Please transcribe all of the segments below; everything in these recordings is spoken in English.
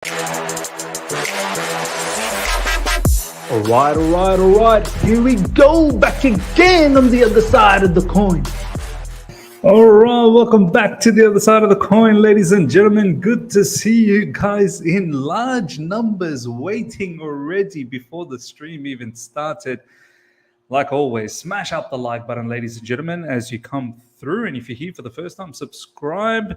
All right. Here we go, back again on the other side of the coin. All right, welcome back to the other side of the coin, ladies and gentlemen. Good to see you guys in large numbers waiting already before the stream even started. Like always, smash up the like button, ladies and gentlemen, as you come through. And if you're here for the first time, subscribe.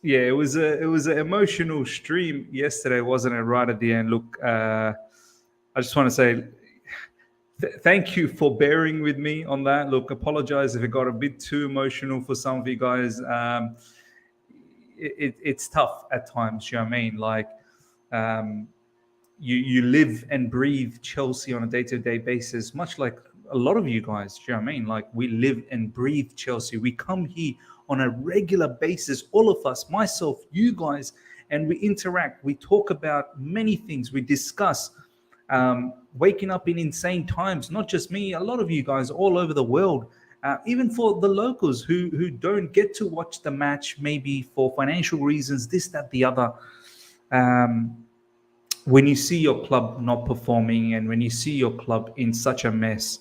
It was an emotional stream yesterday, wasn't it? Right at the end. Look, I just want to say thank you for bearing with me on that. Look, apologize if it got a bit too emotional for some of you guys. It's tough at times, you know what I mean? Like, you live and breathe Chelsea on a day-to-day basis, much like a lot of you guys, you know what I mean? Like, we live and breathe Chelsea. We come here on a regular basis, all of us, myself, you guys, and we interact. We talk about many things. We discuss waking up in insane times, not just me, a lot of you guys all over the world, even for the locals who don't get to watch the match, maybe for financial reasons, this, that, the other. When you see your club not performing and when you see your club in such a mess,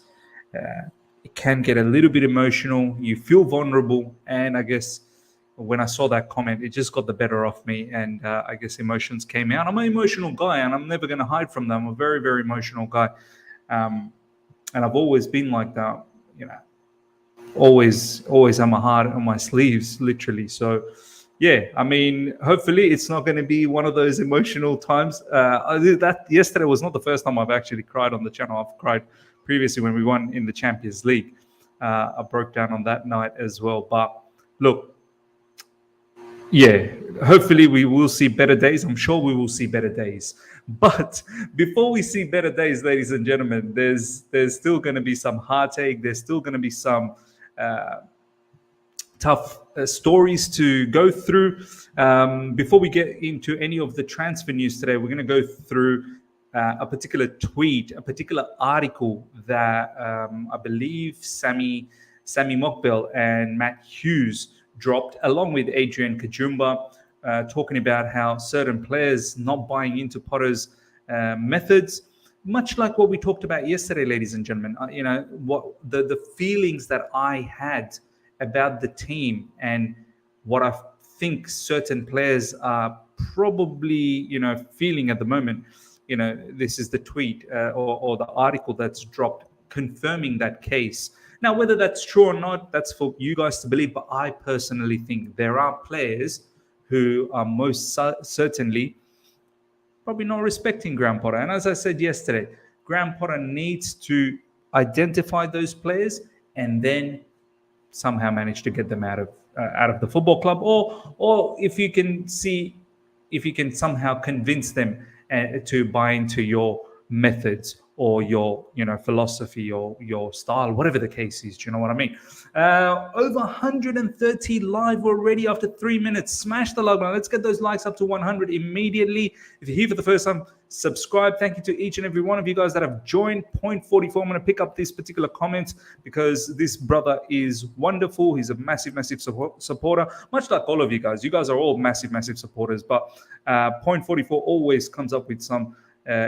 it can get a little bit emotional. You feel vulnerable. And I guess when I saw that comment, it just got the better of me. And I guess emotions came out. I'm an emotional guy and I'm never going to hide from them. I'm a very, very emotional guy. And I've always been like that, you know, always have my heart on my sleeves, literally. So, yeah, I mean, hopefully it's not going to be one of those emotional times. That yesterday was not the first time I've actually cried on the channel. I've cried previously when we won in the Champions League. I broke down on that night as well. But look, yeah, hopefully we will see better days. I'm sure we will see better days. But before we see better days, ladies and gentlemen, there's still going to be some heartache. There's still going to be some tough stories to go through. Before we get into any of the transfer news today, we're going to go through a particular tweet, a particular article that I believe Sammy Mokbel and Matt Hughes dropped, along with Adrian Kajumba, talking about how certain players not buying into Potter's methods, much like what we talked about yesterday, ladies and gentlemen. You know, what the feelings that I had about the team and what I think certain players are probably, you know, feeling at the moment. You know, this is the tweet or the article that's dropped confirming that case. Now, whether that's true or not, that's for you guys to believe. But I personally think there are players who are most certainly probably not respecting Graham Potter. And as I said yesterday, Graham Potter needs to identify those players and then somehow manage to get them out of the football club, or if you can somehow convince them to buy into your methods or your, you know, philosophy or your style, whatever the case is. Do you know what I mean? Over 130 live already after 3 minutes. Smash the like button. Let's get those likes up to 100 immediately. If you're here for the first time, subscribe. Thank you to each and every one of you guys that have joined. Point 44. I'm going to pick up this particular comment because this brother is wonderful. He's a massive supporter, much like all of you guys. You guys are all massive supporters. But Point 44 always comes up with some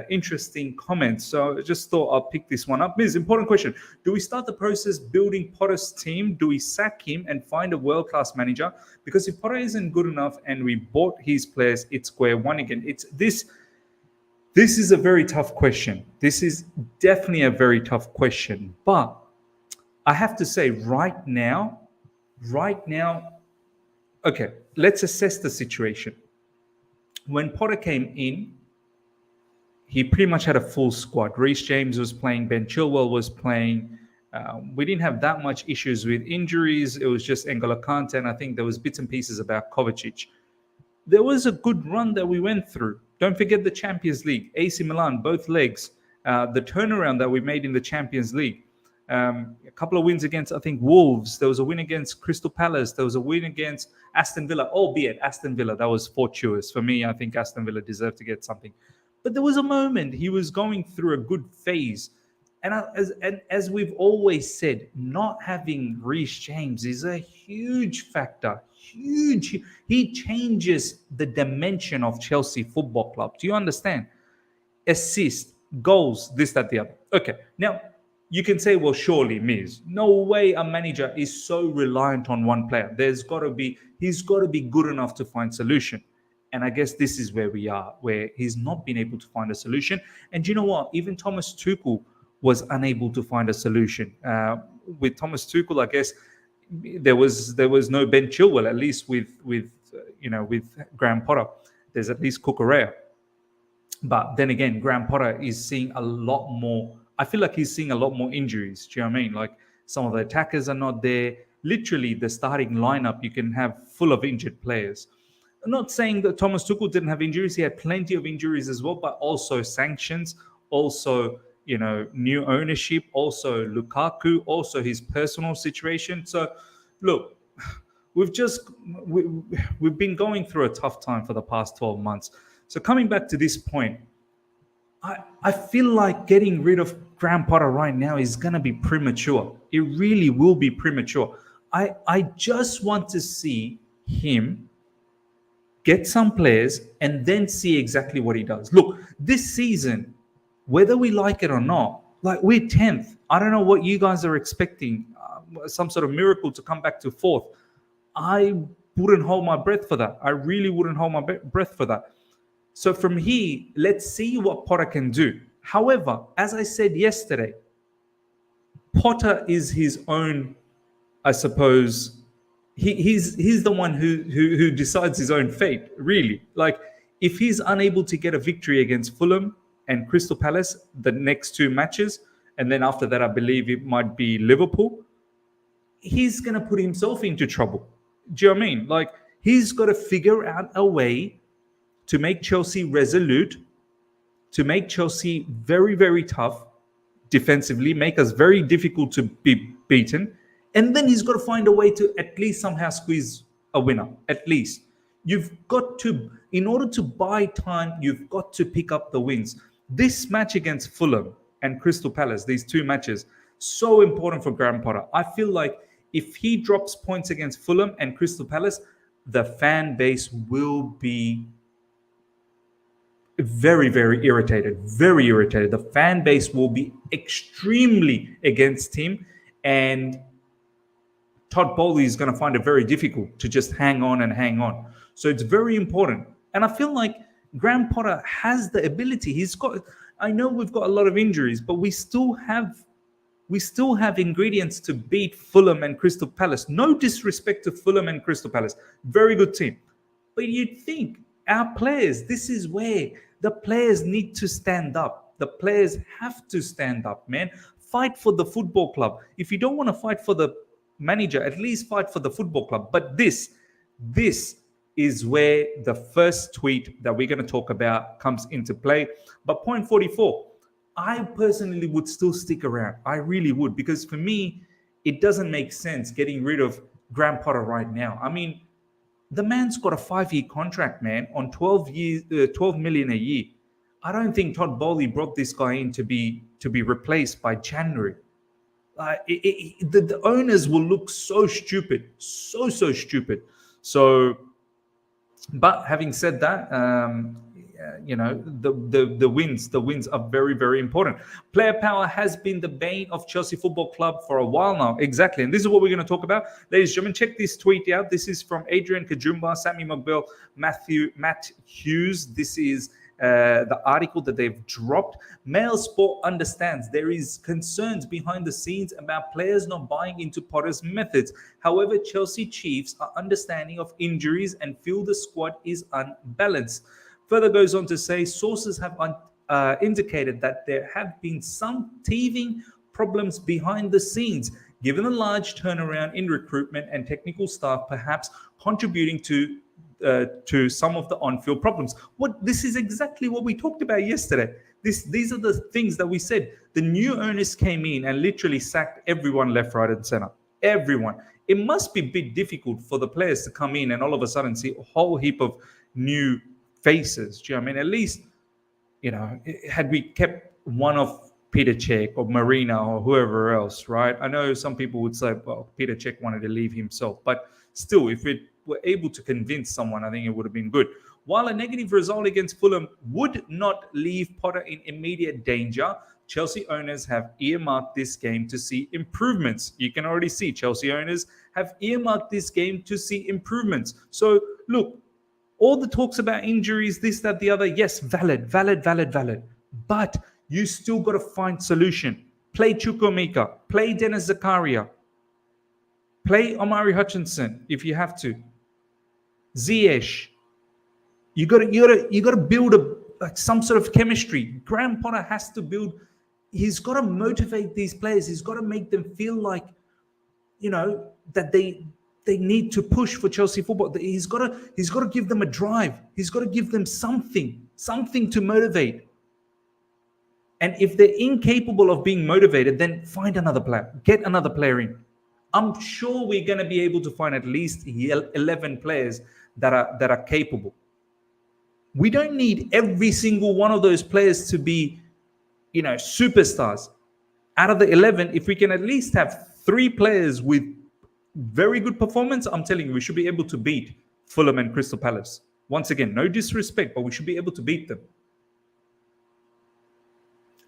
interesting comments. So I just thought I'll pick this one up. Miz, important question. Do we start the process building Potter's team? Do we sack him and find a world-class manager? Because if Potter isn't good enough and we bought his players, it's square one again. This is a very tough question. This is definitely a very tough question. But I have to say right now, okay, let's assess the situation. When Potter came in, he pretty much had a full squad. Reece James was playing. Ben Chilwell was playing. We didn't have that much issues with injuries. It was just N'Golo Kante, and I think there was bits and pieces about Kovacic. There was a good run that we went through. Don't forget the Champions League. AC Milan, both legs. The turnaround that we made in the Champions League. A couple of wins against, I think, Wolves. There was a win against Crystal Palace. There was a win against Aston Villa, albeit Aston Villa. That was fortuitous. For me, I think Aston Villa deserved to get something. But there was a moment he was going through a good phase. And as we've always said, not having Reece James is a huge factor, huge. He changes the dimension of Chelsea Football Club. Do you understand? Assist, goals, this, that, the other. Okay, now you can say, well, surely, Miz, no way a manager is so reliant on one player. He's got to be good enough to find solution. And I guess this is where we are, where he's not been able to find a solution. And you know what? Even Thomas Tuchel was unable to find a solution. With Thomas Tuchel, I guess there was no Ben Chilwell, at least with Graham Potter. There's at least Cucurella. But then again, Graham Potter is seeing a lot more. I feel like he's seeing a lot more injuries. Do you know what I mean? Like some of the attackers are not there. Literally, the starting lineup you can have full of injured players. I'm not saying that Thomas Tuchel didn't have injuries. He had plenty of injuries as well, but also sanctions, also new ownership, also Lukaku, also his personal situation. So, look, we've been going through a tough time for the past 12 months. So coming back to this point, I feel like getting rid of Graham Potter right now is going to be premature. It really will be premature. I just want to see him get some players and then see exactly what he does. Look, this season, whether we like it or not, like we're 10th. I don't know what you guys are expecting, some sort of miracle to come back to 4th. I wouldn't hold my breath for that. I really wouldn't hold my breath for that. So from here, let's see what Potter can do. However, as I said yesterday, Potter is his own, I suppose, he's the one who decides his own fate, really. Like, if he's unable to get a victory against Fulham and Crystal Palace the next 2 matches, and then after that, I believe it might be Liverpool, he's going to put himself into trouble. Do you know what I mean? Like, he's got to figure out a way to make Chelsea resolute, to make Chelsea very, very tough defensively, make us very difficult to be beaten. And then he's got to find a way to at least somehow squeeze a winner, at least. You've got to, in order to buy time, you've got to pick up the wins. This match against Fulham and Crystal Palace, these 2 matches, so important for Graham Potter. I feel like if he drops points against Fulham and Crystal Palace, the fan base will be very, very irritated. Very irritated. The fan base will be extremely against him, and Todd Bowley is going to find it very difficult to just hang on and hang on. So it's very important. And I feel like Graham Potter has the ability. I know we've got a lot of injuries, but we still have ingredients to beat Fulham and Crystal Palace. No disrespect to Fulham and Crystal Palace. Very good team. But you'd think our players, this is where the players need to stand up. The players have to stand up, man. Fight for the football club. If you don't want to fight for the manager, at least fight for the football club. But this is where the first tweet that we're going to talk about comes into play. But point 44, I personally would still stick around. I really would, because for me, it doesn't make sense getting rid of Graham Potter right now. I mean, the man's got a 5-year contract, man, on 12 million a year. I don't think Todd Bowley brought this guy in to be replaced by January. The owners will look so stupid, so stupid. So, but having said that, the wins are very, very important. Player power has been the bane of Chelsea Football Club for a while now. Exactly. And this is what we're going to talk about. Ladies and gentlemen, check this tweet out. This is from Adrian Kajumba, Sammy McBell, Matt Hughes. This is the article that they've dropped. MailSport understands there is concerns behind the scenes about players not buying into Potter's methods. However, Chelsea Chiefs are understanding of injuries and feel the squad is unbalanced. Further goes on to say sources have indicated that there have been some teething problems behind the scenes, given a large turnaround in recruitment and technical staff, perhaps contributing to some of the on-field problems. This is exactly what we talked about yesterday. These are the things that we said. The new owners came in and literally sacked everyone left, right, and center. Everyone. It must be a bit difficult for the players to come in and all of a sudden see a whole heap of new faces. Do you know what I mean? At least, had we kept one of Peter Cech or Marina or whoever else, right? I know some people would say, well, Peter Cech wanted to leave himself, but still, if it were able to convince someone, I think it would have been good. While a negative result against Fulham would not leave Potter in immediate danger, Chelsea owners have earmarked this game to see improvements. You can already see Chelsea owners have earmarked this game to see improvements. So look, all the talks about injuries, this, that, the other, yes, valid. But you still got to find solution. Play Chukwuemeka, play Dennis Zakaria, play Omari Hutchinson if you have to. Ziyech. You got to build some sort of chemistry. Graham Potter has to build. He's got to motivate these players. He's got to make them feel like, that they need to push for Chelsea football. He's got to give them a drive. He's got to give them something to motivate. And if they're incapable of being motivated, then find another player. Get another player in. I'm sure we're going to be able to find at least 11 players that are capable. We don't need every single one of those players to be, superstars. Out of the 11, if we can at least have 3 players with very good performance, I'm telling you, we should be able to beat Fulham and Crystal Palace. Once again, no disrespect, but we should be able to beat them.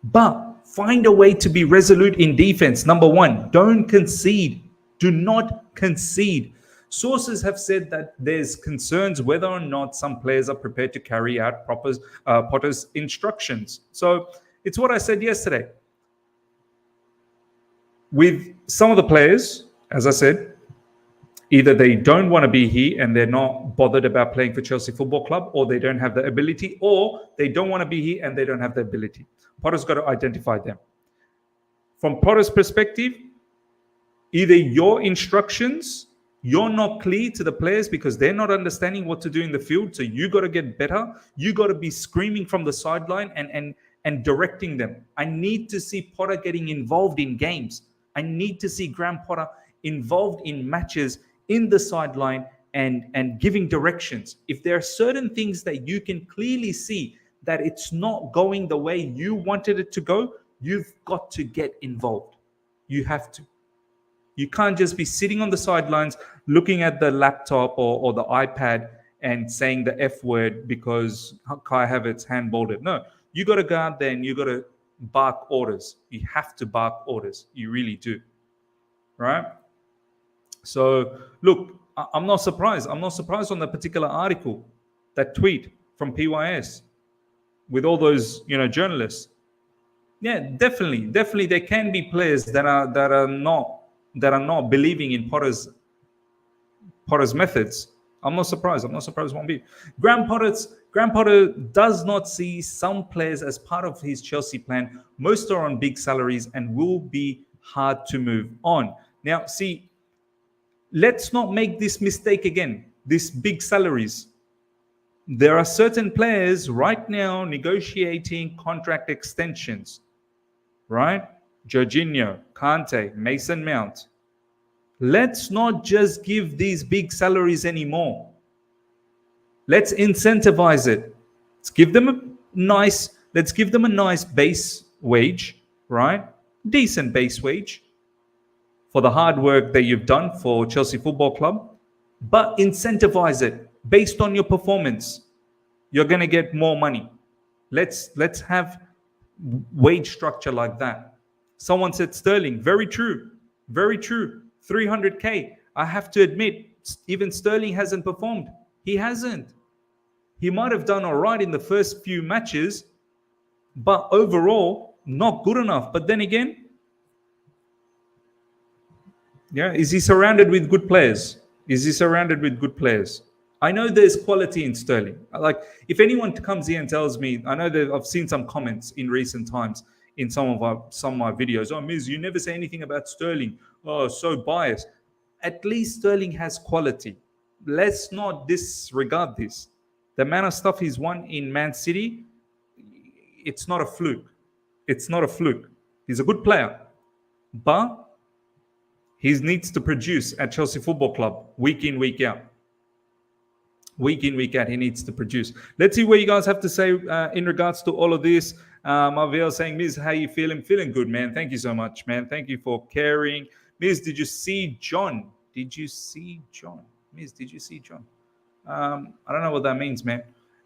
But find a way to be resolute in defense. Number 1, don't concede. Do not concede. Sources have said that there's concerns whether or not some players are prepared to carry out Potter's instructions. So it's what I said yesterday. With some of the players, as I said, either they don't want to be here and they're not bothered about playing for Chelsea Football Club, or they don't have the ability, or they don't want to be here and they don't have the ability. Potter's got to identify them. From Potter's perspective, either your instructions, you're not clear to the players because they're not understanding what to do in the field, so you got to get better. You got to be screaming from the sideline and directing them. I need to see Potter getting involved in games. I need to see Graham Potter involved in matches in the sideline and giving directions. If there are certain things that you can clearly see that it's not going the way you wanted it to go, you've got to get involved. You have to. You can't just be sitting on the sidelines looking at the laptop or the iPad and saying the F word because Kai Havertz handballed it. No, you got to go out there and you got to bark orders. You have to bark orders. You really do. Right? So, look, I'm not surprised. I'm not surprised on that particular article, that tweet from PYS with all those, journalists. Yeah, definitely there can be players that are not believing in Potter's methods. I'm not surprised. One bit. Graham Potter does not see some players as part of his Chelsea plan. Most are on big salaries and will be hard to move on. Now, see, let's not make this mistake again. These big salaries. There are certain players right now negotiating contract extensions. Right? Jorginho, Kante, Mason Mount. Let's not just give these big salaries anymore. Let's incentivize it. Let's give them a nice base wage, right? Decent base wage for the hard work that you've done for Chelsea Football Club, but incentivize it based on your performance. You're going to get more money. Let's have wage structure like that. Someone said Sterling. Very true. 300k. I have to admit, even Sterling hasn't performed. He hasn't. He might have done all right in the first few matches, but overall, not good enough. But then again, is he surrounded with good players? I know there's quality in Sterling. Like, if anyone comes here and tells me, I know that I've seen some comments in recent times in some of my videos. Oh, Miz, you never say anything about Sterling. Oh, so biased. At least Sterling has quality. Let's not disregard this. The amount of stuff he's won in Man City, it's not a fluke. He's a good player. But he needs to produce at Chelsea Football Club week in, week out. He needs to produce. Let's see what you guys have to say in regards to all of this. Marvel saying, Miz, how you feeling? Feeling good, man. Thank you so much, man. Thank you for caring. Miz, did you see John? Miss, did you see John? I don't know what that means, man.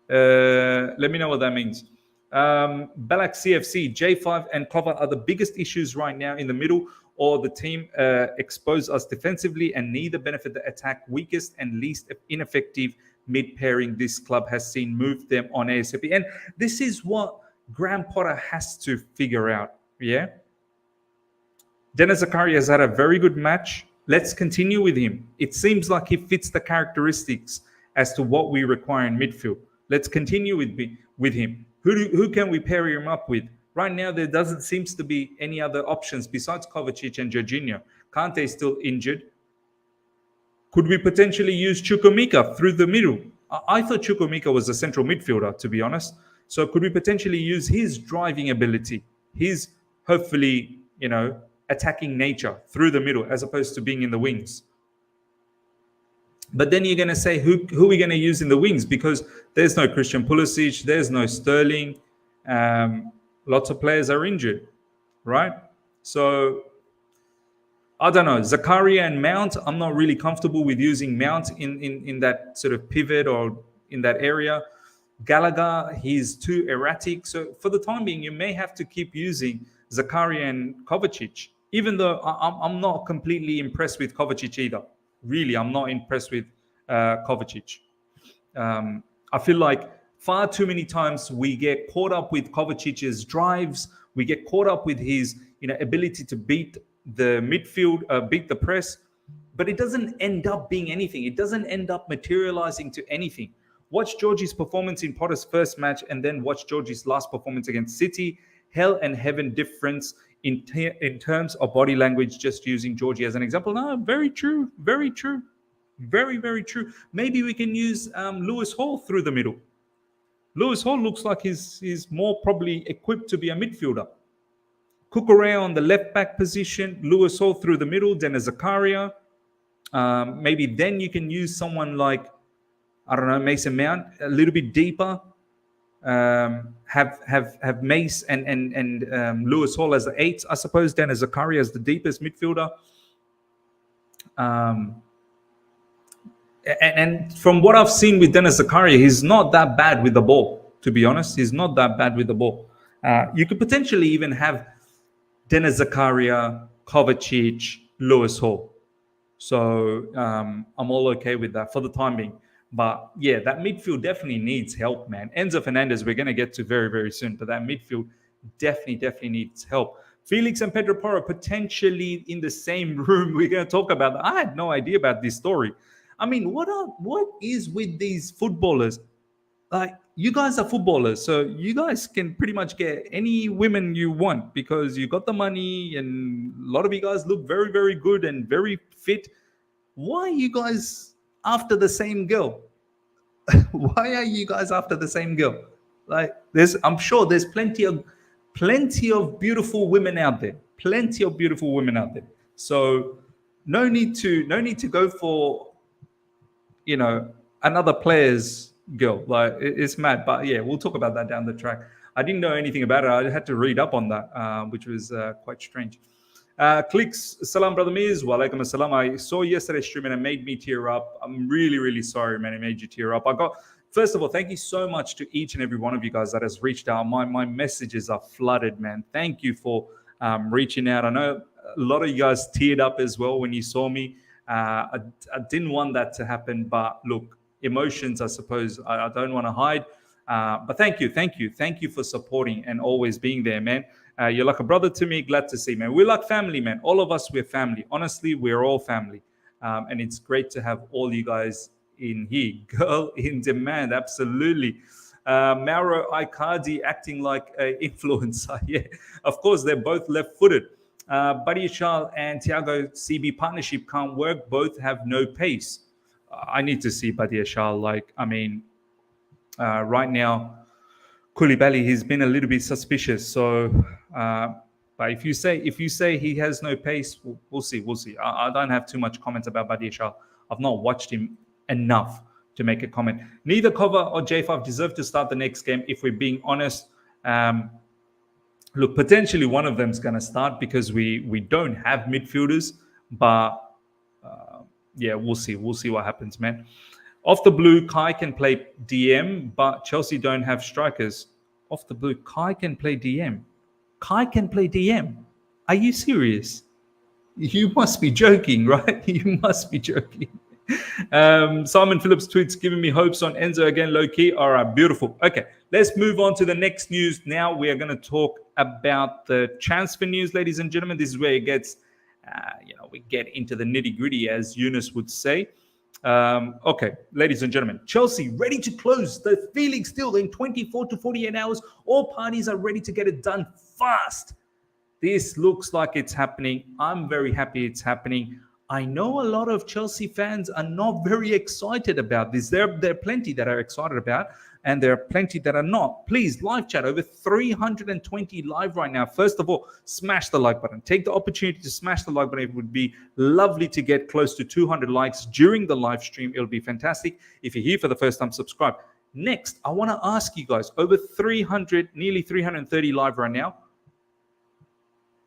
Let me know what that means. Balak CFC, J5 and cover are the biggest issues right now in the middle, or the team expose us defensively and neither benefit the attack. Weakest and least ineffective mid pairing this club has seen move them on ASAP. And this is what Graham Potter has to figure out. Yeah. Dennis Zakaria has had a very good match. Let's continue with him. It seems like he fits the characteristics as to what we require in midfield. Let's continue with him. Who can we pair him up with? Right now, there doesn't seem to be any other options besides Kovacic and Jorginho. Kante is still injured. Could we potentially use Chukwuemeka through the middle? I thought Chukwuemeka was a central midfielder, to be honest. So could we potentially use his driving ability, his hopefully, attacking nature through the middle as opposed to being in the wings? But then you're going to say, who are we going to use in the wings? Because there's no Christian Pulisic, there's no Sterling. Lots of players are injured, right? So I don't know. Zakaria and Mount, I'm not really comfortable with using Mount in that sort of pivot or in that area. Gallagher, he's too erratic. So for the time being, you may have to keep using Zakaria and Kovacic, even though I'm not completely impressed with Kovacic either. Really, I'm not impressed with Kovacic. I feel like far too many times we get caught up with Kovacic's drives. We get caught up with his ability to beat the midfield, beat the press. But it doesn't end up being anything. It doesn't end up materializing to anything. Watch Georgie's performance in Potter's first match and then watch Georgie's last performance against City. Hell and heaven difference in terms of body language, just using Georgie as an example. No, very true. Very true. Very, very true. Maybe we can use Lewis Hall through the middle. Lewis Hall looks like he's more probably equipped to be a midfielder. Kukurea on the left back position, Lewis Hall through the middle, Dennis Zakaria. Maybe then you can use someone like, I don't know, Mason Mount a little bit deeper. Have Mace and Lewis Hall as the eights, I suppose. Dennis Zakaria as the deepest midfielder. And from what I've seen with Dennis Zakaria, he's not that bad with the ball, to be honest. He's not that bad with the ball. You could potentially even have Dennis Zakaria, Kovacic, Lewis Hall. So I'm all okay with that for the time being. But yeah, that midfield definitely needs help, man. Enzo Fernandez, we're going to get to very, very soon. But that midfield definitely needs help. Felix and Pedro Porro potentially in the same room. We're going to talk about that. I had no idea about this story. I mean, what is with these footballers? Like, you guys are footballers, so you guys can pretty much get any women you want because you got the money, and a lot of you guys look very, very good and very fit. Why are you guys after the same girl? Why are you guys after the same girl? Like, I'm sure there's plenty of beautiful women out there. Plenty of beautiful women out there. So no need to go for another player's girl. Like, it's mad. But yeah, we'll talk about that down the track. I didn't know anything about it. I had to read up on that, which was quite strange. Clicks, salam, brother Miz. Wa alaikum assalam. I saw yesterday's stream and it made me tear up. I'm really, really sorry, man. It made you tear up. First of all, thank you so much to each and every one of you guys that has reached out. My messages are flooded, man. Thank you for reaching out. I know a lot of you guys teared up as well when you saw me. I didn't want that to happen, but look, emotions, I suppose, I don't want to hide. But thank you for supporting and always being there, man. You're like a brother to me. Glad to see, man. We're like family, man. All of us, we're family. Honestly, we're all family. And it's great to have all you guys in here. Girl in demand, absolutely. Mauro Icardi acting like an influencer. Yeah, of course, they're both left-footed. Buddy Charles and Thiago CB partnership can't work. Both have no pace. I need to see Buddy Charles. Right now, Koulibaly, he's been a little bit suspicious. So, but if you say he has no pace, we'll see. I don't have too much comments about Buddy Charles. I've not watched him enough to make a comment. Neither Kova or J5 deserve to start the next game. If we're being honest, look, potentially one of them's going to start because we don't have midfielders. But Yeah, we'll see. We'll see what happens, man. Off the blue, Kai can play DM, but Chelsea don't have strikers. Off the blue, Kai can play DM. Kai can play DM. Are you serious? You must be joking, right? You must be joking. Simon Phillips tweets giving me hopes on Enzo again, low key. All right, beautiful. Okay, let's move on to the next news. Now we are going to talk about the transfer news, ladies and gentlemen. This is where it gets, we get into the nitty gritty, as Eunice would say. Okay, ladies and gentlemen, Chelsea ready to close the Felix deal in 24 to 48 hours. All parties are ready to get it done fast. This looks like it's happening. I'm very happy it's happening. I know a lot of Chelsea fans are not very excited about this. There are plenty that are excited about, and there are plenty that are not. Please, live chat, over 320 live right now. First of all, smash the like button. Take the opportunity to smash the like button. It would be lovely to get close to 200 likes during the live stream. It'll be fantastic. If you're here for the first time, subscribe. Next, I want to ask you guys, over 300, nearly 330 live right now.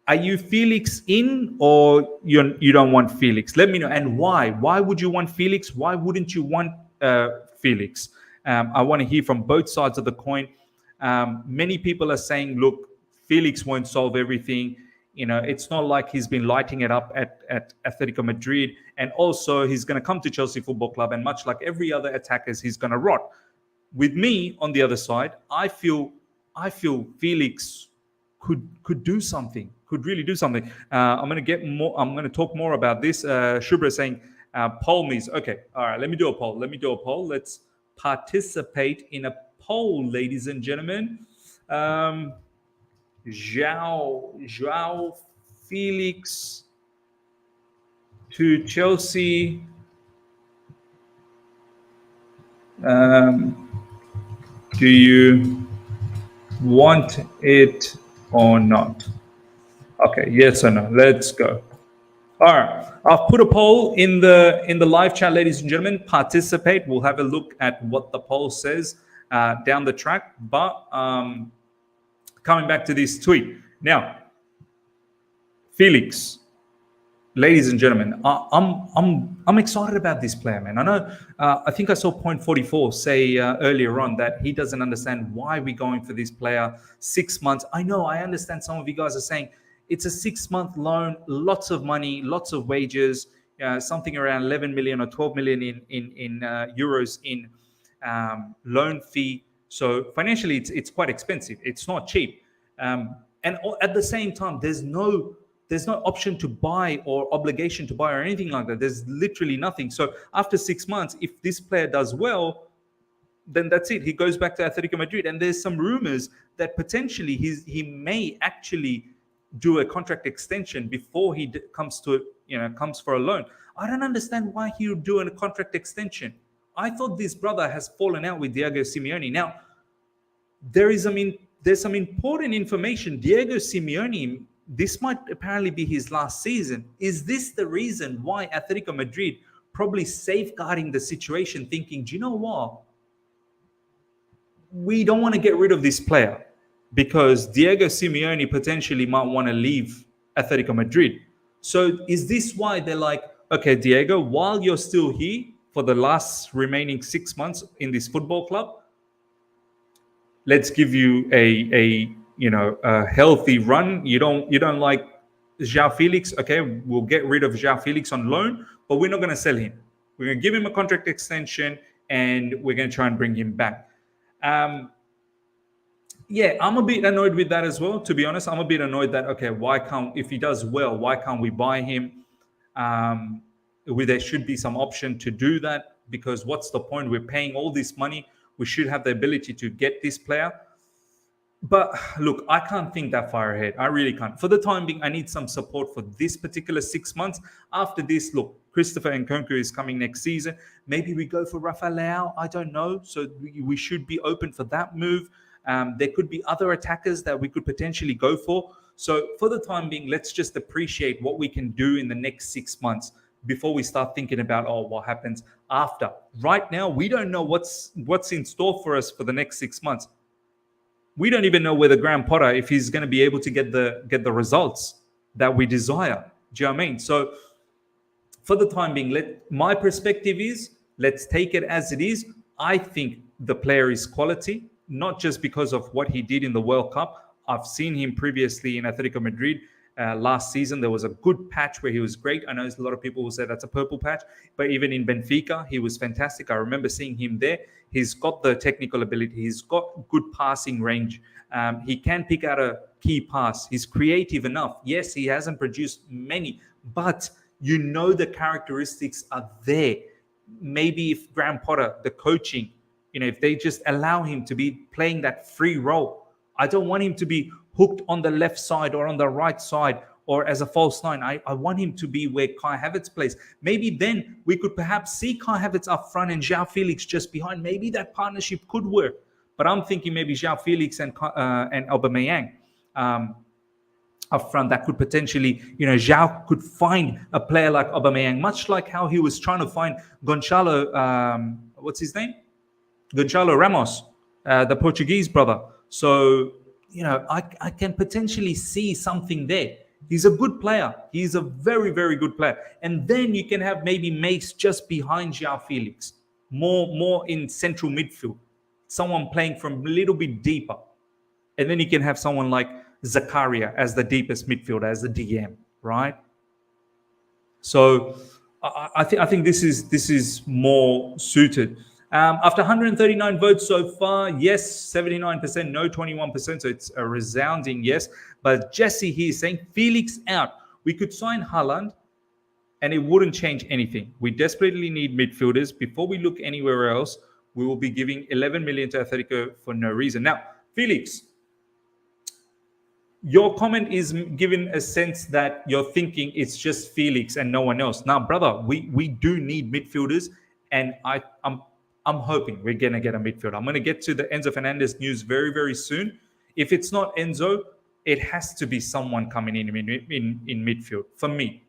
Are you Felix in, or you don't want Felix? Let me know. And why? Why would you want Felix? Why wouldn't you want Felix? I want to hear from both sides of the coin. Many people are saying, look, Felix won't solve everything. It's not like he's been lighting it up at Atletico Madrid. And also, he's going to come to Chelsea Football Club, and much like every other attackers, he's going to rot. With me, on the other side, I feel Felix could do something. Could really do something. I'm going to talk more about this. Shubra saying, poll me. Okay, all right, let me do a poll. Let's participate in a poll, ladies and gentlemen. Joao Felix to Chelsea. Do you want it or not? Okay, yes or no? Let's go. All right, I've put a poll in the live chat, ladies and gentlemen. Participate. We'll have a look at what the poll says down the track. But coming back to this tweet now, Felix, ladies and gentlemen, I'm excited about this player, man. I know. I think I saw Point 44 say earlier on that he doesn't understand why we're going for this player 6 months. I know. I understand. Some of you guys are saying it's a 6-month loan, lots of money, lots of wages, something around 11 million or 12 million in euros in loan fee. So financially, it's quite expensive. It's not cheap. And at the same time, there's no option to buy or obligation to buy or anything like that. There's literally nothing. So after 6 months, if this player does well, then that's it. He goes back to Atletico Madrid. And there's some rumors that potentially he may actually do a contract extension before he comes for a loan. I don't understand why he would do a contract extension. I thought this brother has fallen out with Diego Simeone. Now, there's some important information. Diego Simeone, this might apparently be his last season. Is this the reason why Atletico Madrid probably safeguarding the situation, thinking, do you know what? We don't want to get rid of this player, because Diego Simeone potentially might want to leave Atletico Madrid. So is this why they're like, okay, Diego, while you're still here for the last remaining 6 months in this football club, let's give you a healthy run. You don't like Joao Felix, okay? We'll get rid of Joao Felix on loan, but we're not going to sell him. We're going to give him a contract extension, and we're going to try and bring him back. Yeah, I'm a bit annoyed with that as well, to be honest. I'm a bit annoyed that, okay, if he does well, why can't we buy him? There should be some option to do that, because what's the point? We're paying all this money. We should have the ability to get this player. But look, I can't think that far ahead. I really can't. For the time being, I need some support for this particular 6 months. After this, look, Christopher Nkunku is coming next season. Maybe we go for Rafa Leao. I don't know. So we should be open for that move. There could be other attackers that we could potentially go for. So for the time being, let's just appreciate what we can do in the next 6 months before we start thinking about, what happens after. Right now, we don't know what's in store for us for the next 6 months. We don't even know whether Graham Potter, if he's going to be able to get the results that we desire. Do you know what I mean? So for the time being, my perspective is, let's take it as it is. I think the player is quality, not just because of what he did in the World Cup. I've seen him previously in Atletico Madrid. Last season, there was a good patch where he was great. I know there's a lot of people who say that's a purple patch, but even in Benfica, he was fantastic. I remember seeing him there. He's got the technical ability. He's got good passing range. He can pick out a key pass. He's creative enough. Yes, he hasn't produced many, but you know the characteristics are there. Maybe if Graham Potter, the coaching, if they just allow him to be playing that free role. I don't want him to be hooked on the left side or on the right side or as a false nine. I want him to be where Kai Havertz plays. Maybe then we could perhaps see Kai Havertz up front and Joao Felix just behind. Maybe that partnership could work. But I'm thinking maybe Joao Felix and Aubameyang up front, that could potentially, Joao could find a player like Aubameyang, much like how he was trying to find Gonçalo, what's his name? Gonçalo Ramos, the Portuguese brother. So, I can potentially see something there. He's a good player. He's a very, very good player. And then you can have maybe Mace just behind Joao Felix, more in central midfield, someone playing from a little bit deeper. And then you can have someone like Zakaria as the deepest midfielder, as the DM, right? So I think this is more suited. After 139 votes so far, yes, 79%, no, 21%. So it's a resounding yes. But Jesse here is saying Felix out. We could sign Haaland and it wouldn't change anything. We desperately need midfielders. Before we look anywhere else, we will be giving 11 million to Atletico for no reason. Now, Felix, your comment is given a sense that you're thinking it's just Felix and no one else. Now, brother, we do need midfielders, and I'm hoping we're going to get a midfielder. I'm going to get to the Enzo Fernandez news very, very soon. If it's not Enzo, it has to be someone coming in midfield for me,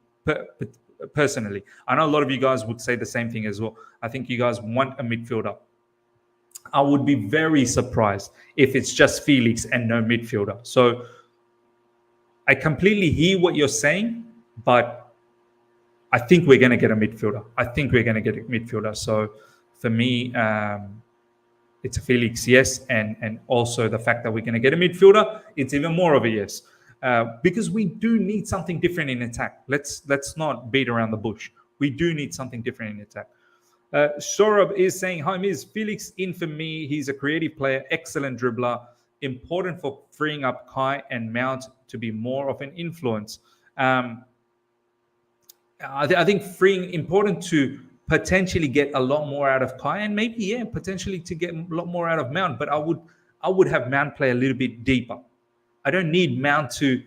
personally. I know a lot of you guys would say the same thing as well. I think you guys want a midfielder. I would be very surprised if it's just Felix and no midfielder. So I completely hear what you're saying, but I think we're going to get a midfielder. So for me, it's a Felix yes, and also the fact that we're going to get a midfielder, it's even more of a yes, because we do need something different in attack. Let's not beat around the bush. We do need something different in attack. Sorab is saying, hi, Miz, Felix in for me. He's a creative player, excellent dribbler, important for freeing up Kai and Mount to be more of an influence. I think important to potentially get a lot more out of Kai, and maybe potentially to get a lot more out of Mount. But I would have Mount play a little bit deeper. I don't need Mount to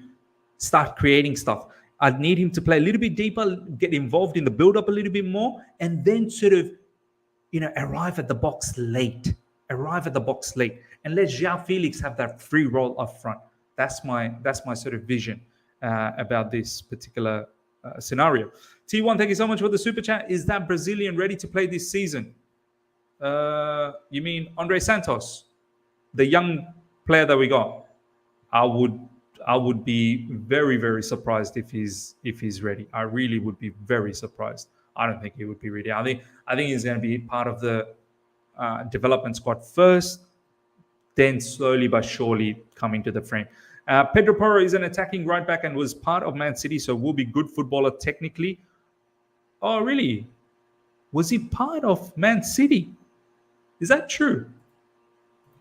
start creating stuff. I need him to play a little bit deeper, get involved in the build-up a little bit more, and then sort of, arrive at the box late, and let Joao Felix have that free roll up front. That's my sort of vision about this particular scenario. T1, thank you so much for the super chat. Is that Brazilian ready to play this season? You mean Andre Santos, the young player that we got? I would be very, very surprised if he's ready. I really would be very surprised. I don't think he would be ready. I think he's going to be part of the development squad first, then slowly but surely coming to the frame. Pedro Porro is an attacking right back and was part of Man City, so will be good footballer technically. Oh, really? Was he part of Man City? Is that true?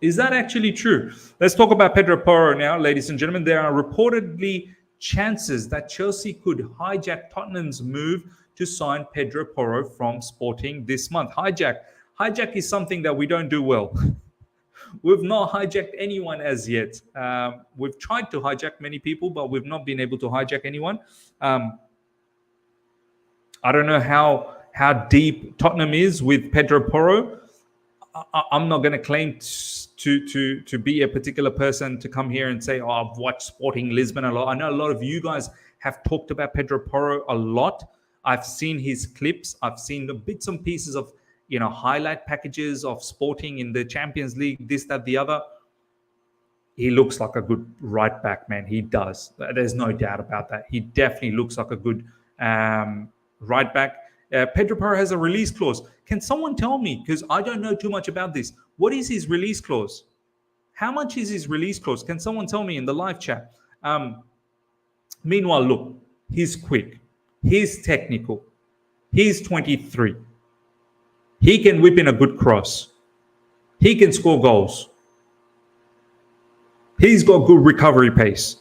Is that actually true? Let's talk about Pedro Porro now, ladies and gentlemen. There are reportedly chances that Chelsea could hijack Tottenham's move to sign Pedro Porro from Sporting this month. Hijack is something that we don't do well. We've not hijacked anyone as yet. We've tried to hijack many people, but we've not been able to hijack anyone. I don't know how deep Tottenham is with Pedro Porro. I'm not going to claim to be a particular person to come here and say, I've watched Sporting Lisbon a lot. I know a lot of you guys have talked about Pedro Porro a lot. I've seen his clips. I've seen the bits and pieces of, highlight packages of Sporting in the Champions League, this, that, the other. He looks like a good right back, man. He does. There's no doubt about that. He definitely looks like a good right back. Pedro Porro has a release clause. Can someone tell me, because I don't know too much about this, what is his release clause? How much is his release clause? Can someone tell me in the live chat? Meanwhile, look, he's quick. He's technical. He's 23. He can whip in a good cross. He can score goals. He's got good recovery pace.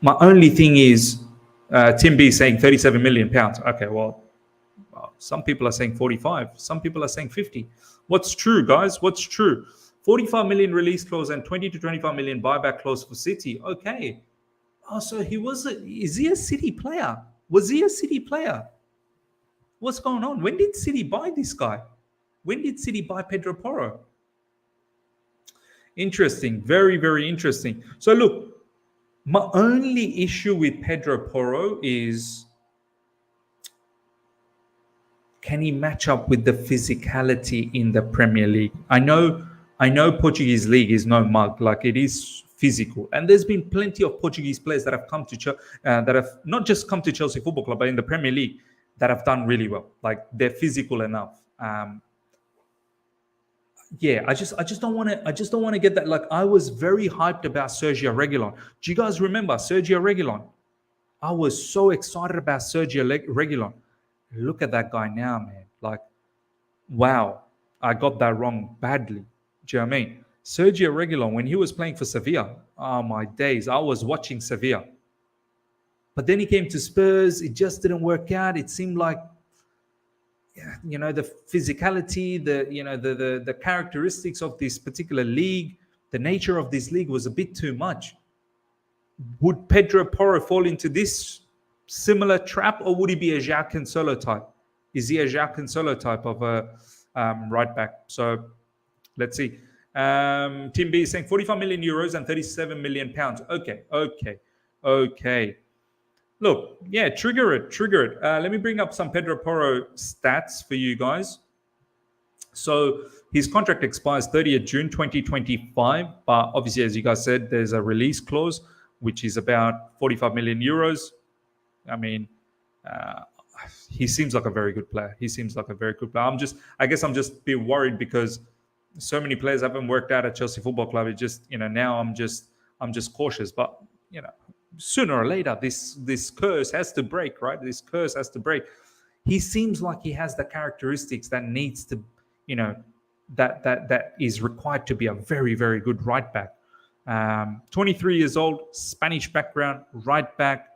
My only thing is, Tim B saying 37 million pounds. Okay, well, some people are saying 45. Some people are saying 50. What's true, guys? What's true? 45 million release clause and 20 to 25 million buyback clause for City. Okay. Oh, so is he a City player? Was he a City player? What's going on? When did City buy this guy? When did City buy Pedro Porro? Interesting. Very, very interesting. So look, my only issue with Pedro Porro is, can he match up with the physicality in the Premier League? I know Portuguese league is no mug, like it is physical, and there's been plenty of Portuguese players that have come to that have not just come to Chelsea Football Club, but in the Premier League that have done really well. Like they're physical enough. I just don't want to get that. Like I was very hyped about Sergio Reguilon. Do you guys remember Sergio Reguilon? I was so excited about Sergio Reguilon. Look at that guy now, man. Like, wow, I got that wrong badly. Do you know what I mean? Sergio Reguilon, when he was playing for Sevilla, oh my days, I was watching Sevilla. But then he came to Spurs. It just didn't work out. It seemed like, the physicality, the characteristics of this particular league, the nature of this league was a bit too much. Would Pedro Porro fall into this similar trap, or would he be a Joao Cancelo type? Is he a Joao Cancelo type of a right back? So let's see. Tim B is saying 45 million euros and 37 million pounds. Okay. Look, yeah, trigger it. Let me bring up some Pedro Porro stats for you guys. So his contract expires 30th June 2025, but obviously, as you guys said, there's a release clause, which is about 45 million euros. I mean, he seems like a very good player. I guess I'm just a bit worried because so many players haven't worked out at Chelsea Football Club. It just, now I'm just cautious. But sooner or later, this curse has to break, right? This curse has to break. He seems like he has the characteristics that needs to, that is required to be a very, very good right back. 23 years old, Spanish background, right back.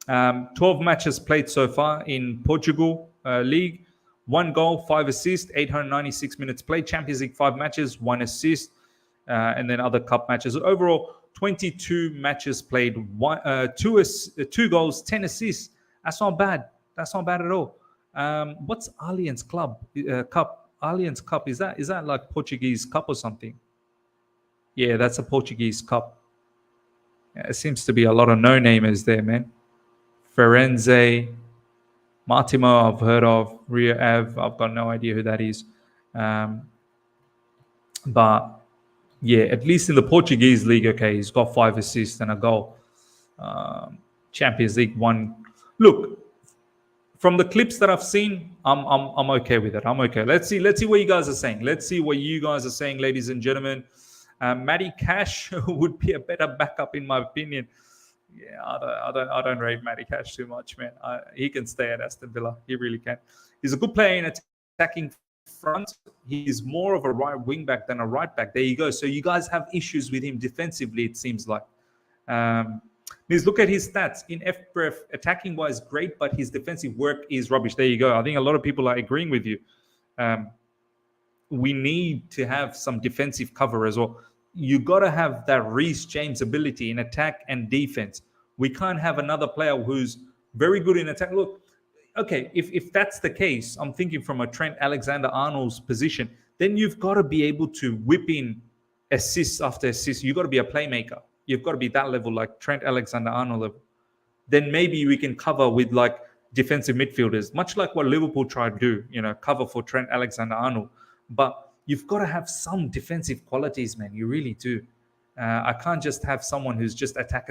12 matches played so far in Portugal League. 1 goal, 5 assists, 896 minutes played. Champions League 5 matches, 1 assist, and then other cup matches. Overall, 22 matches played, 2 goals, 10 assists. That's not bad. That's not bad at all. What's Allianz Cup? Allianz Cup, is that like Portuguese cup or something? Yeah, that's a Portuguese cup. Yeah, it seems to be a lot of no-namers there, man. Ferenze, Martimo, I've heard of. Ria Ave, I've got no idea who that is. But yeah, at least in the Portuguese league, okay, he's got 5 assists and a goal. Champions League 1. Look, from the clips that I've seen, I'm okay with it. I'm okay. Let's see what you guys are saying. Ladies and gentlemen. Matty Cash would be a better backup, in my opinion. Yeah, I don't rate Matty Cash too much, man. He can stay at Aston Villa. He really can. He's a good player in attacking front. He's more of a right wing back than a right back. There you go. So you guys have issues with him defensively, it seems like. Please look at his stats. In FBref, attacking wise, great, but his defensive work is rubbish. There you go. I think a lot of people are agreeing with you. We need to have some defensive cover as well. You got to have that Reece James ability in attack and defense. We can't have another player who's very good in attack. Look, okay, if that's the case, I'm thinking from a Trent Alexander-Arnold's position, then you've got to be able to whip in assists after assists. You've got to be a playmaker. You've got to be that level, like Trent Alexander-Arnold level. Then maybe we can cover with like defensive midfielders, much like what Liverpool tried to do, cover for Trent Alexander-Arnold. But you've got to have some defensive qualities, man. You really do. I can't just have someone who's just attack,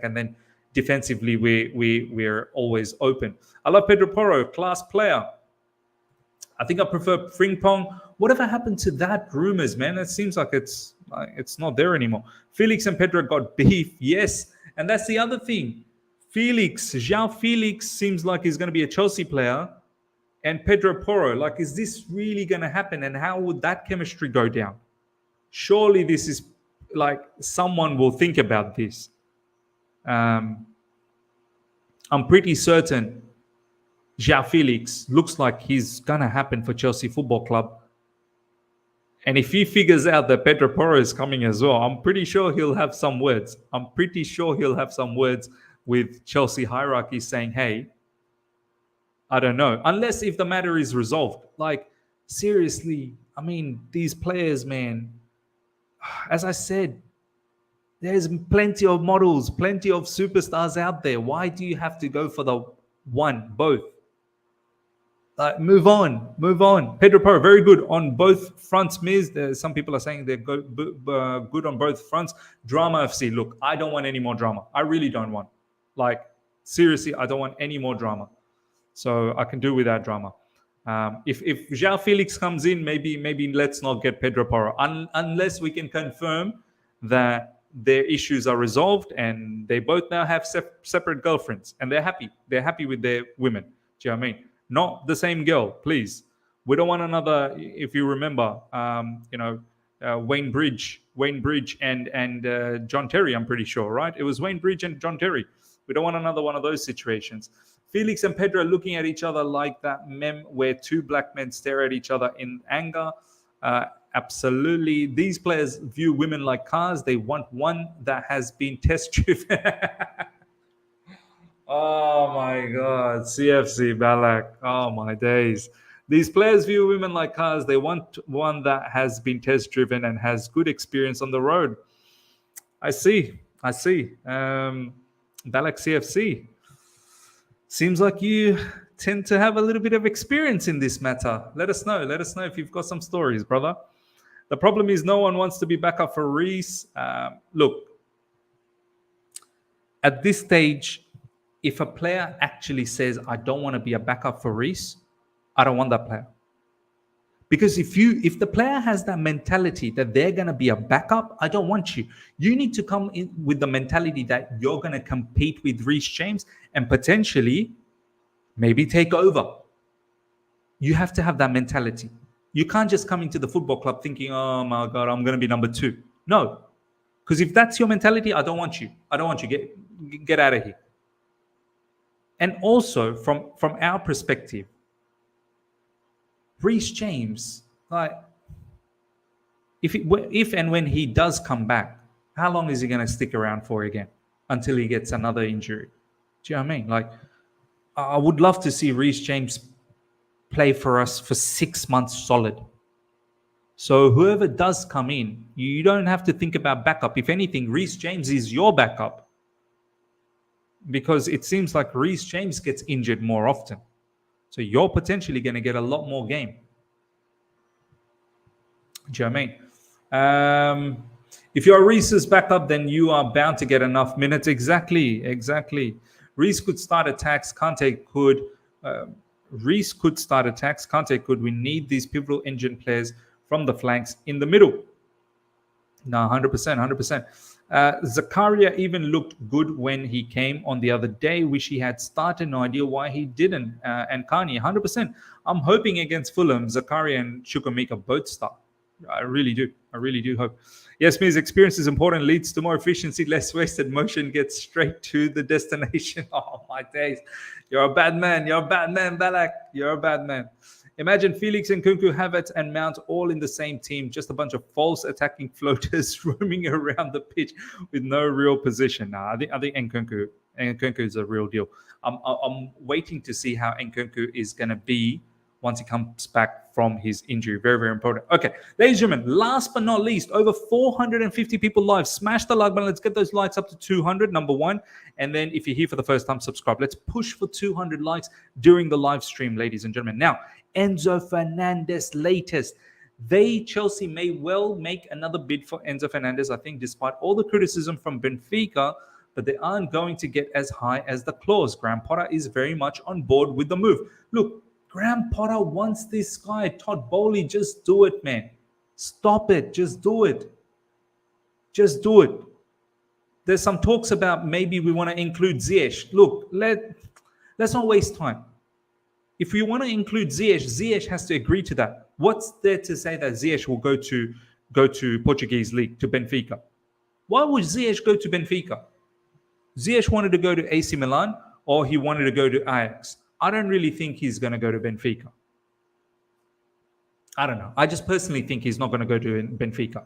and then, defensively, we're always open. I love Pedro Porro, class player. I think I prefer Frimpong. Whatever happened to that rumors, man? It seems like it's not there anymore. Felix and Pedro got beef, yes, and that's the other thing. Joao Felix seems like he's going to be a Chelsea player, and Pedro Porro. Like, is this really going to happen? And how would that chemistry go down? Surely this is like someone will think about this. I'm pretty certain Joao Felix looks like he's going to happen for Chelsea Football Club. And if he figures out that Pedro Porro is coming as well, I'm pretty sure he'll have some words. With Chelsea hierarchy saying, hey, I don't know. Unless if the matter is resolved. Like, seriously, I mean, these players, man, as I said, there's plenty of models, plenty of superstars out there. Why do you have to go for the one, both? Move on. Pedro Porro, very good on both fronts, Miz. Some people are saying they're good on both fronts. Drama FC, look, I don't want any more drama. I really don't want. Like, seriously, I don't want any more drama. So I can do without drama. If Joao Felix comes in, maybe let's not get Pedro Porro. Unless we can confirm that their issues are resolved and they both now have separate girlfriends and they're happy. They're happy with their women. Do you know what I mean? Not the same girl, please. We don't want another. If you remember, Wayne Bridge and John Terry. I'm pretty sure, right? It was Wayne Bridge and John Terry. We don't want another one of those situations. Felix and Pedro looking at each other like that meme where two black men stare at each other in anger. Absolutely. These players view women like cars. They want one that has been test driven. Oh my God, CFC Balak. Oh my days. These players view women like cars. They want one that has been test driven and has good experience on the road. I see. Balak CFC. Seems like you tend to have a little bit of experience in this matter. Let us know if you've got some stories, brother. The problem is no one wants to be back up for Reece. Look, at this stage, if a player actually says, I don't want to be a backup for Reece, I don't want that player. Because if the player has that mentality that they're going to be a backup, I don't want you. You need to come in with the mentality that you're going to compete with Reece James and potentially maybe take over. You have to have that mentality. You can't just come into the football club thinking, oh my God, I'm going to be number 2. No. Because if that's your mentality, I don't want you. Get out of here. And also, from our perspective, Reece James, like, if and when he does come back, how long is he going to stick around for again until he gets another injury? Do you know what I mean? Like, I would love to see Reece James play for us for 6 months solid. So whoever does come in, you don't have to think about backup. If anything, Reece James is your backup. Because it seems like Reece James gets injured more often. So you're potentially going to get a lot more game. Do you know what I mean? If you're Reece's backup, then you are bound to get enough minutes. Exactly. Reece could start attacks. Kante could. Reece could start attacks. Kante could. We need these pivotal engine players from the flanks in the middle. No, 100%. Zakaria even looked good when he came on the other day. Wish he had started. No idea why he didn't. And Kanye, 100%. I'm hoping against Fulham, Zakaria and Chukwuemeka both start. I really do hope. Yes, Miz, experience is important. Leads to more efficiency, less wasted motion, gets straight to the destination. Oh, my days. You're a bad man, Balak. You're a bad man. Imagine Felix and Nkunku, Havertz and Mount all in the same team. Just a bunch of false attacking floaters roaming around the pitch with no real position. Nah, I think Nkunku is a real deal. I'm waiting to see how Nkunku is going to be once he comes back from his injury. Very, very important. Okay, ladies and gentlemen, last but not least, over 450 people live. Smash the like button. Let's get those likes up to 200, number one. And then if you're here for the first time, subscribe. Let's push for 200 likes during the live stream, ladies and gentlemen. Now, Enzo Fernandez latest. Chelsea may well make another bid for Enzo Fernandez. I think despite all the criticism from Benfica, but they aren't going to get as high as the clause. Graham Potter is very much on board with the move. Look, Graham Potter wants this guy, Todd Bowley. Just do it, man. Stop it. Just do it. Just do it. There's some talks about maybe we want to include Ziyech. Look, let's not waste time. If we want to include Ziyech has to agree to that. What's there to say that Ziyech will go to Portuguese league, to Benfica? Why would Ziyech go to Benfica? Ziyech wanted to go to AC Milan or he wanted to go to Ajax. I don't really think he's going to go to Benfica. I don't know. I just personally think he's not going to go to Benfica.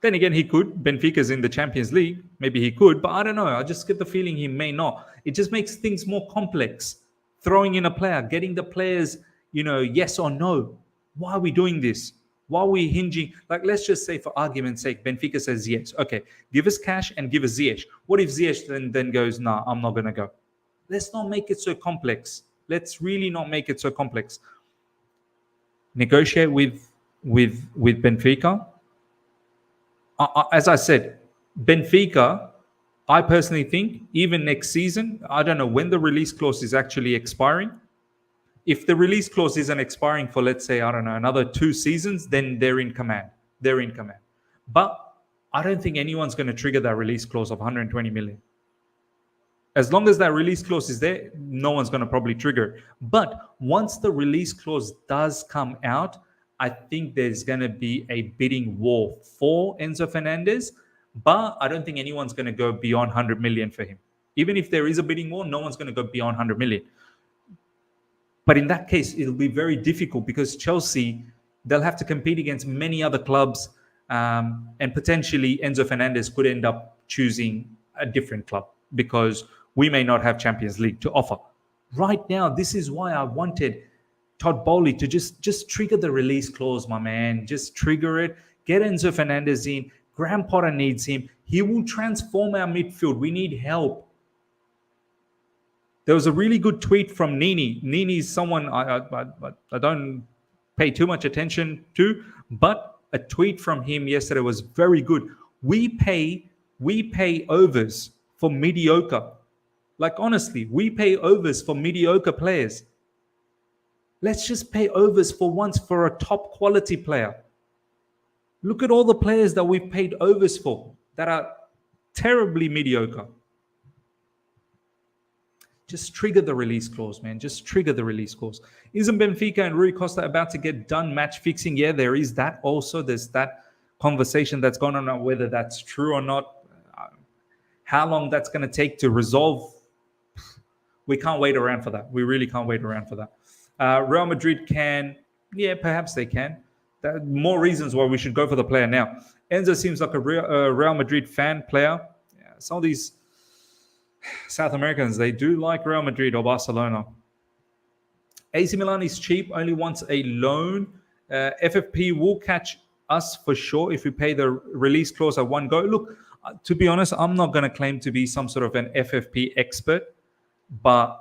Then again, he could. Benfica's in the Champions League. Maybe he could, but I don't know. I just get the feeling he may not. It just makes things more complex. Throwing in a player, getting the players, yes or no. Why are we doing this? Why are we hinging? Like, let's just say for argument's sake, Benfica says yes. Okay, give us cash and give us Ziyech. What if Ziyech then goes, nah, I'm not going to go? Let's not make it so complex. Let's really not make it so complex. Negotiate with Benfica. As I said, Benfica, I personally think, even next season, I don't know when the release clause is actually expiring. If the release clause isn't expiring for, let's say, I don't know, another 2 seasons, then they're in command. They're in command. But I don't think anyone's going to trigger that release clause of 120 million. As long as that release clause is there, no one's going to probably trigger it. But once the release clause does come out, I think there's going to be a bidding war for Enzo Fernandez, but I don't think anyone's going to go beyond 100 million for him. Even if there is a bidding war, no one's going to go beyond 100 million. But in that case, it'll be very difficult because Chelsea, they'll have to compete against many other clubs, and potentially Enzo Fernandez could end up choosing a different club because we may not have Champions League to offer. Right now, this is why I wanted Todd Bowley to just trigger the release clause, my man. Just trigger it. Get Enzo Fernandez in. Graham Potter needs him. He will transform our midfield. We need help. There was a really good tweet from Nini. Nini's someone I don't pay too much attention to, but a tweet from him yesterday was very good. We pay overs for mediocre. Like, honestly, we pay overs for mediocre players. Let's just pay overs for once for a top quality player. Look at all the players that we've paid overs for that are terribly mediocre. Just trigger the release clause, man. Just trigger the release clause. Isn't Benfica and Rui Costa about to get done match fixing? Yeah, there is that also. There's that conversation that's going on, whether that's true or not. How long that's going to take to resolve, we can't wait around for that. We really can't wait around for that. Real Madrid can, yeah, perhaps they can. There are more reasons why we should go for the player now. Enzo seems like a Real Madrid fan player. Yeah, some of these South Americans, they do like Real Madrid or Barcelona. AC Milan is cheap, only wants a loan. FFP will catch us for sure if we pay the release clause at one go. Look, to be honest, I'm not going to claim to be some sort of an FFP expert, but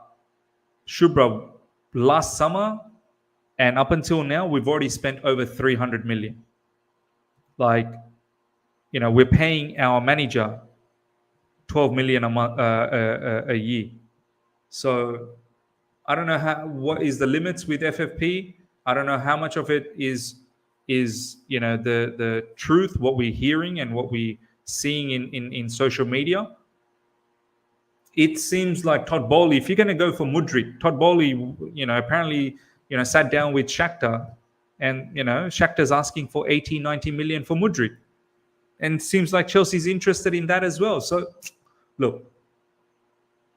Shubra, last summer and up until now, we've already spent over 300 million. Like, we're paying our manager 12 million a month, a year. So I don't know what is the limits with FFP. I don't know how much of it is the truth, what we're hearing and what we're seeing in social media. It seems like Todd Bowley, if you're going to go for Mudryk, Todd Bowley, apparently, sat down with Shakhtar and, Shakhtar's asking for 80, 90 million for Mudryk. And it seems like Chelsea's interested in that as well. So, look,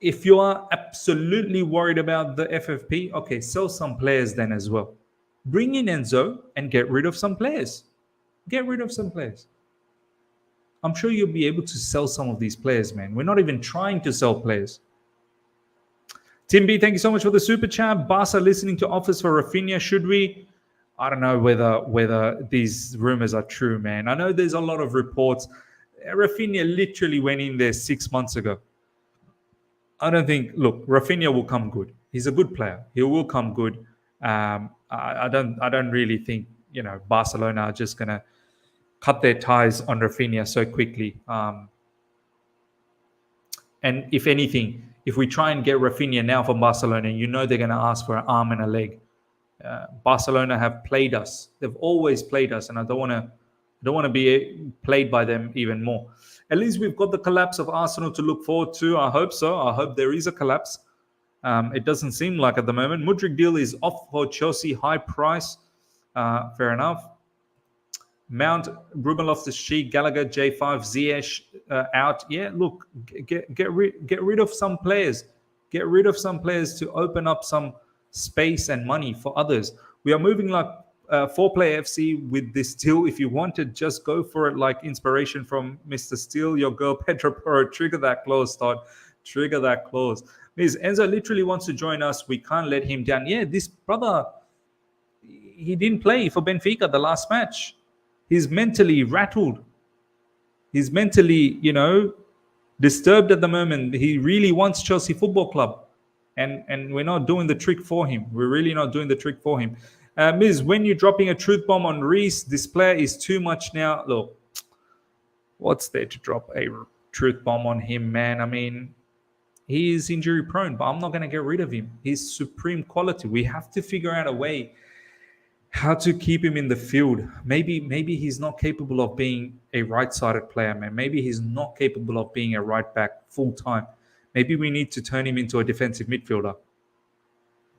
if you are absolutely worried about the FFP, okay, sell some players then as well. Bring in Enzo and get rid of some players. Get rid of some players. I'm sure you'll be able to sell some of these players, man. We're not even trying to sell players. Tim B, thank you so much for the super chat. Barca listening to offers for Rafinha. Should we? I don't know whether these rumors are true, man. I know there's a lot of reports. Rafinha literally went in there 6 months ago. I don't think. Look, Rafinha will come good. He's a good player. He will come good. I don't really think Barcelona are just gonna cut their ties on Rafinha so quickly. And if anything, if we try and get Rafinha now from Barcelona, you know they're going to ask for an arm and a leg. Barcelona have played us. They've always played us, and I don't want to be played by them even more. At least we've got the collapse of Arsenal to look forward to. I hope so. I hope there is a collapse. It doesn't seem like at the moment. Mudryk deal is off for Chelsea, high price. Fair enough. Mount, Ruben Loftus-Cheek, Gallagher, J5, Ziyech out. Yeah, look, get rid of some players. Get rid of some players to open up some space and money for others. We are moving like 4-player FC with this deal. If you want to just go for it, like inspiration from Mr. Steele, your girl Pedro Porro, trigger that clause, Todd. Trigger that clause. Ms. Enzo literally wants to join us. We can't let him down. Yeah, this brother, he didn't play for Benfica the last match. He's mentally rattled. He's mentally, disturbed at the moment. He really wants Chelsea Football Club. And we're not doing the trick for him. We're really not doing the trick for him. Ms., when you're dropping a truth bomb on Reece, this player is too much now. Look, what's there to drop a truth bomb on him, man? I mean, he is injury prone, but I'm not going to get rid of him. He's supreme quality. We have to figure out a way how to keep him in the field. Maybe he's not capable of being a right-sided player, man. Maybe he's not capable of being a right back full-time. Maybe we need to turn him into a defensive midfielder.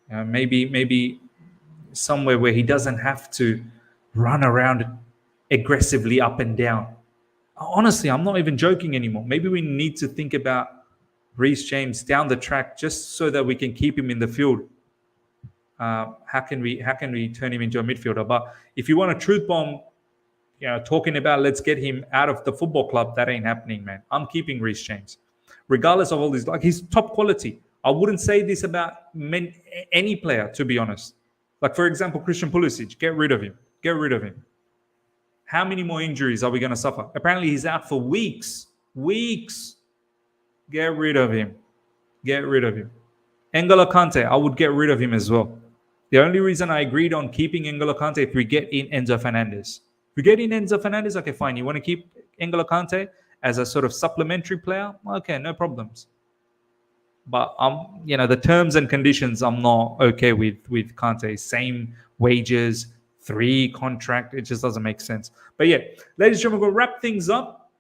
Maybe somewhere where he doesn't have to run around aggressively up and down. Honestly, I'm not even joking anymore. Maybe we need to think about Reece James down the track just so that we can keep him in the field. How can we turn him into a midfielder? But if you want a truth bomb, talking about let's get him out of the football club, that ain't happening, man. I'm keeping Reece James, regardless of all this. Like, he's top quality. I wouldn't say this about any player, to be honest. Like, for example, Christian Pulisic, get rid of him. Get rid of him. How many more injuries are we going to suffer? Apparently, he's out for weeks. Weeks. Get rid of him. Get rid of him. N'Golo Kante, I would get rid of him as well. The only reason I agreed on keeping N'Golo Kante if we get in Enzo Fernandez. If we get in Enzo Fernandez, okay, fine. You want to keep N'Golo Kante as a sort of supplementary player? Okay, no problems. But the terms and conditions, I'm not okay with Kante. Same wages, 3 contract. It just doesn't make sense. But yeah, ladies and gentlemen, we'll wrap things up.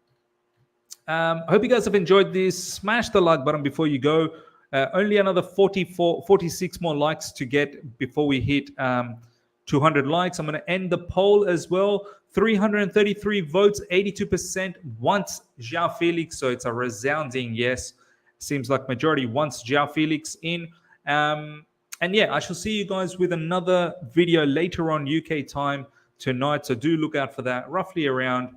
I hope you guys have enjoyed this. Smash the like button before you go. Only another 46 more likes to get before we hit 200 likes. I'm going to end the poll as well. 333 votes, 82% wants Joao Felix. So it's a resounding yes. Seems like majority wants Joao Felix in. And yeah, I shall see you guys with another video later on UK time tonight. So do look out for that. Roughly around,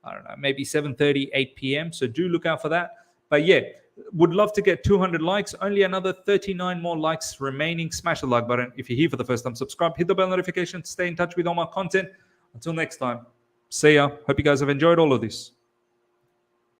I don't know, maybe 7:30, 8 p.m. So do look out for that. But yeah, would love to get 200 likes. Only another 39 more likes remaining. Smash the like button. If you're here for the first time, subscribe. Hit the bell notification to stay in touch with all my content. Until next time, see ya. Hope you guys have enjoyed all of this.